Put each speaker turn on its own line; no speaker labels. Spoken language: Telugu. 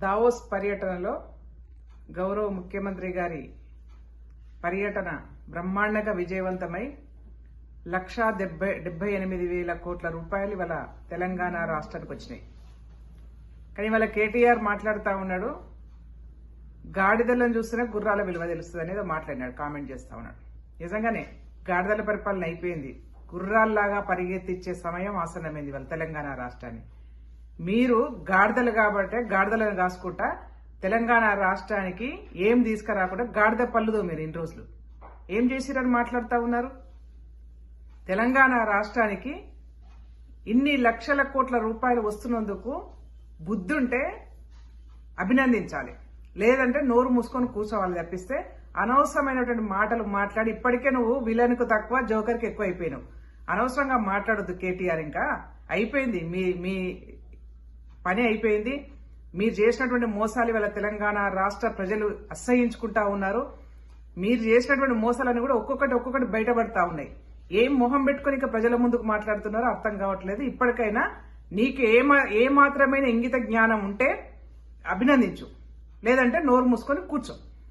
దావోస్ పర్యటనలో గౌరవ ముఖ్యమంత్రి గారి పర్యటన బ్రహ్మాండంగా విజయవంతమై 1,78,000 కోట్ల రూపాయలు ఇవాళ తెలంగాణ రాష్ట్రానికి వచ్చినాయి. కానీ ఇవాళ కేటీఆర్ మాట్లాడుతూ ఉన్నాడు, గాడిదలను చూస్తేనే గుర్రాల విలువ తెలుస్తుంది అనేది మాట్లాడినాడు, కామెంట్ చేస్తా ఉన్నాడు. నిజంగానే గాడిదల పరిపాలన అయిపోయింది, గుర్రాల్లాగా పరిగెత్తిచ్చే సమయం ఆసన్నమైంది ఇవాళ తెలంగాణ రాష్ట్రాన్ని. మీరు గాడిదలు కాబట్టి గాడిదలను కాసుకుంటా తెలంగాణ రాష్ట్రానికి ఏం తీసుకురాకుండా గాడిద పళ్ళుదో మీరు ఇన్ని రోజులు ఏం చేసిరని మాట్లాడుతూ ఉన్నారు. తెలంగాణ రాష్ట్రానికి ఇన్ని లక్షల కోట్ల రూపాయలు వస్తున్నందుకు బుద్ధుంటే అభినందించాలి, లేదంటే నోరు మూసుకొని కూర్చోవాలి తప్పిస్తే అనవసరమైనటువంటి మాటలు మాట్లాడి ఇప్పటికే నువ్వు విలన్కు తక్కువ జోకర్కి ఎక్కువ అయిపోయినావు. అనవసరంగా మాట్లాడొద్దు కేటీఆర్, ఇంకా అయిపోయింది మీ పని అయిపోయింది. మీరు చేసినటువంటి మోసాలు ఇవాళ తెలంగాణ రాష్ట్ర ప్రజలు అసహ్యించుకుంటా ఉన్నారు. మీరు చేసినటువంటి మోసాలన్నీ కూడా ఒక్కొక్కటి బయటపడతా ఉన్నాయి. ఏం మొహం పెట్టుకుని ఇక ప్రజల ముందుకు మాట్లాడుతున్నారో అర్థం కావట్లేదు. ఇప్పటికైనా నీకు ఏ మాత్రమైన ఇంగిత జ్ఞానం ఉంటే అభినందించు, లేదంటే నోరు మూసుకొని కూర్చో.